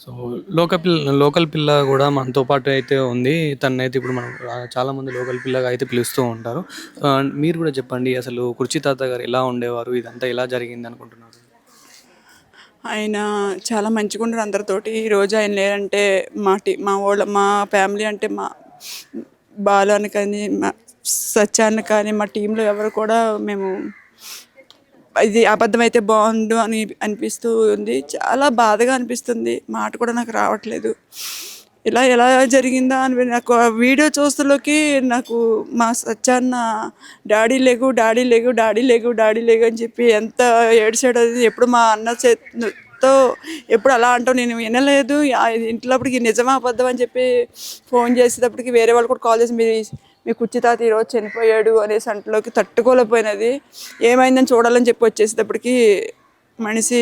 So local పిల్ల కూడా మనతో పాటు అయితే ఉంది. తననైతే ఇప్పుడు మనం చాలామంది లోకల్ పిల్లగా అయితే పిలుస్తూ ఉంటారు. మీరు కూడా చెప్పండి అసలు కుర్చీ తాత గారు ఎలా ఉండేవారు? ఇదంతా ఎలా జరిగింది అనుకుంటున్నారు? ఆయన చాలా మంచిగుంటారు అందరితోటి. ఈరోజు ఆయన లేరంటే మా ఫ్యామిలీ అంటే బాలు అని కానీ, మా సత్యాన్ని కానీ, మా టీంలో ఎవరు కూడా మేము ఇది అబద్ధమైతే బాగుండు అని అనిపిస్తూ ఉంది. చాలా బాధగా అనిపిస్తుంది. మాట కూడా నాకు రావట్లేదు. ఇలా ఎలా జరిగిందా అని నాకు ఆ వీడియో చూస్తలోకి నాకు మా సత్యాన్న డాడీ లేగు, డాడీ లేగు, డాడీ లేగు, డాడీ లేగు అని చెప్పి ఎంత ఏడ్చాడు. అది ఎప్పుడు మా అన్న చేతితో ఎప్పుడు అలా అంటావు నేను వినలేదు. ఇంట్లో అప్పటికి నిజమా అబద్ధం అని చెప్పి ఫోన్ చేసేటప్పటికి వేరే వాళ్ళు కూడా కాల్ చేసి మీ కుర్చీ తాత ఈరోజు చనిపోయాడు అనేసి అంటలోకి తట్టుకోలేకపోయినది. ఏమైందని చూడాలని చెప్పి వచ్చేసేటప్పటికి మనిషి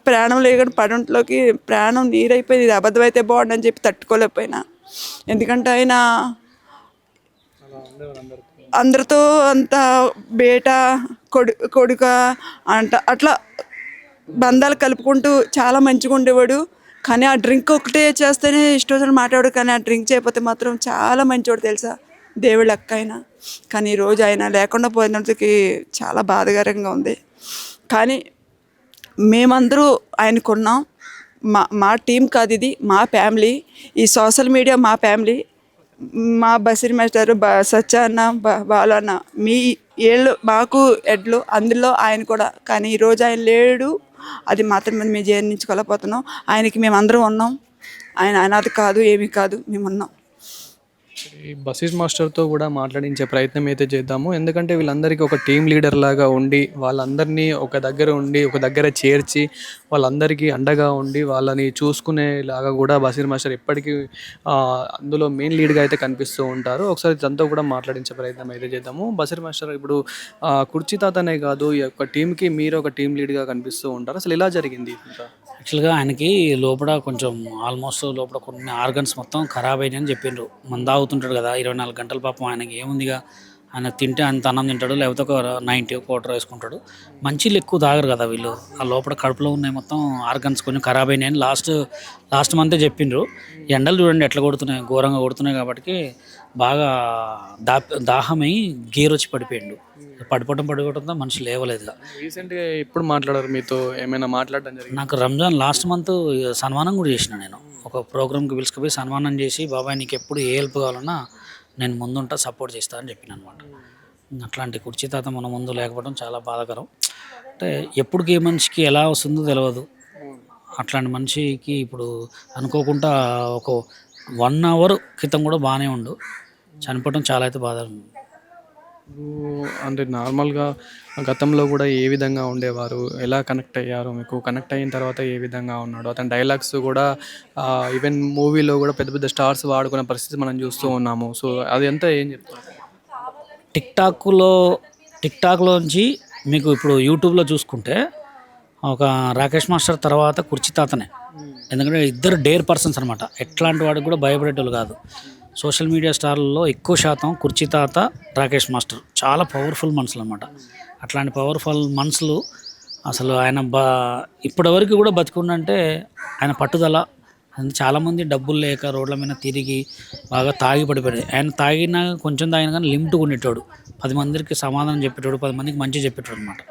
ప్రాణం లేకుండా పడంట్లోకి ప్రాణం నీరైపోయింది. ఇది అబద్ధమైతే బాగుండని చెప్పి తట్టుకోలేకపోయినా. ఎందుకంటే ఆయన అందరితో అంత బేట కొడుక అట్లా బంధాలు కలుపుకుంటూ చాలా మంచిగా ఉండేవాడు. కానీ ఆ డ్రింక్ ఒకటే చేస్తేనే ఇష్టం మాట్లాడు. కానీ ఆ డ్రింక్ చేయకపోతే మాత్రం చాలా మంచివాడు తెలుసా, దేవుడు లెక్క ఆయన. కానీ ఈరోజు ఆయన లేకుండా పోయినందుకు చాలా బాధాకరంగా ఉంది. కానీ మేమందరూ ఆయనకున్నాం. మా టీం కాదు, ఇది మా ఫ్యామిలీ. ఈ సోషల్ మీడియా మా ఫ్యామిలీ. మా బసిరి మాస్టర్ సత్య అన్న, బాలు అన్న, మీ ఏళ్ళు మాకు ఎడ్లు, అందులో ఆయన కూడా. కానీ ఈరోజు ఆయన లేడు. అది మాత్రం మేము జీర్ణించుకోలేకపోతున్నాం. ఆయనకి మేమందరం ఉన్నాం. ఆయన అనాథ కాదు, ఏమీ కాదు, మేము ఉన్నాం. ఈ బసిస్ మాస్టర్తో కూడా మాట్లాడించే ప్రయత్నం అయితే చేద్దాము. ఎందుకంటే వీళ్ళందరికీ ఒక టీం లీడర్ లాగా ఉండి, వాళ్ళందరినీ ఒక దగ్గర చేర్చి, వాళ్ళందరికీ అండగా ఉండి, వాళ్ళని చూసుకునేలాగా కూడా బసిర్ మాస్టర్ ఎప్పటికీ అందులో మెయిన్ లీడ్గా అయితే కనిపిస్తూ ఉంటారు. ఒకసారి తనతో కూడా మాట్లాడించే ప్రయత్నం అయితే చేద్దాము. బసిర్ మాస్టర్ ఇప్పుడు కుర్చీ తాతనే కాదు, ఈ యొక్క టీంకి మీరు ఒక టీం లీడ్గా కనిపిస్తూ ఉంటారు. అసలు ఎలా జరిగింది? యాక్చువల్గా ఆయనకి లోపల కొంచెం ఆల్మోస్ట్ లోపల కొన్ని ఆర్గన్స్ మొత్తం ఖరాబ్ అయినాయని చెప్పిండ్రు. మందు తాగుతుంటాడు కదా 24 గంటల. పాపం ఆయనకి ఏముందిగా, ఆయన తింటే అంత అన్నం తింటాడు, లేకపోతే ఒక 90 క్వార్టర్ వేసుకుంటాడు. మంచిలు ఎక్కువ తాగరు కదా వీళ్ళు. ఆ లోపల కడుపులో ఉన్నాయి మొత్తం ఆర్గన్స్ కొన్ని ఖరాబ్ అయినాయని లాస్ట్ మంతే చెప్పిండ్రు. ఎండలు చూడండి ఎట్లా కొడుతున్నాయి, ఘోరంగా కొడుతున్నాయి. కాబట్టి బాగా దాహమై గేర్ వచ్చి పడిపోయిండు. పడిపోవడంతో మనిషి లేవలేదు. రీసెంట్గా ఎప్పుడు మాట్లాడారు మీతో? ఏమైనా మాట్లాడడం జరిగింది? నాకు రంజాన్ లాస్ట్ మంత్ సన్మానం కూడా చేసిన. నేను ఒక ప్రోగ్రామ్కి పిలుచుకుపోయి సన్మానం చేసి, బాబాయ్ నీకు ఎప్పుడు ఏ హెల్ప్ కావాలన్నా నేను ముందుంటా, సపోర్ట్ చేస్తా అని చెప్పిన అనమాట. అట్లాంటి కుర్చీ తాత మన ముందు లేకపోవడం చాలా బాధాకరం. అంటే ఎప్పటికి ఏ మనిషికి ఎలా వస్తుందో తెలియదు. అట్లాంటి మనిషికి ఇప్పుడు అనుకోకుండా ఒక 1 అవర్ క్రితం కూడా బాగానే ఉండు, చనిపోవడం చాలా అయితే బాధ. అంటే నార్మల్గా గతంలో కూడా ఏ విధంగా ఉండేవారు? ఎలా కనెక్ట్ అయ్యారు? మీకు కనెక్ట్ అయిన తర్వాత ఏ విధంగా ఉన్నాడు? అతని డైలాగ్స్ కూడా ఈవెన్ మూవీలో కూడా పెద్ద పెద్ద స్టార్స్ వాడుకునే పరిస్థితి మనం చూస్తూ ఉన్నాము. సో అది ఎంత ఏం చెప్తారు? టిక్టాక్లోంచి మీకు ఇప్పుడు యూట్యూబ్లో చూసుకుంటే ఒక రాకేష్ మాస్టర్ తర్వాత కుర్చీ తాతనే. ఎందుకంటే ఇద్దరు డేర్ పర్సన్స్ అనమాట. ఎట్లాంటి వాడికి కూడా భయపడేటోళ్ళు కాదు. సోషల్ మీడియా స్టార్లలో ఎక్కువ శాతం కుర్చీ తాత, రాకేష్ మాస్టర్ చాలా పవర్ఫుల్ మనుషులు అనమాట. అట్లాంటి పవర్ఫుల్ మనుషులు అసలు ఆయన ఇప్పటివరకు కూడా బతికుండంటే ఆయన పట్టుదల. చాలామంది డబ్బులు లేక రోడ్ల మీద తిరిగి బాగా తాగి పడిపోయాడు. ఆయన తాగినా కొంచెం తాగినా కానీ లిమిట్గా ఉండేటోడు. 10 మందికి సమాధానం చెప్పేటోడు, 10 మందికి మంచి చెప్పేటోడు అనమాట.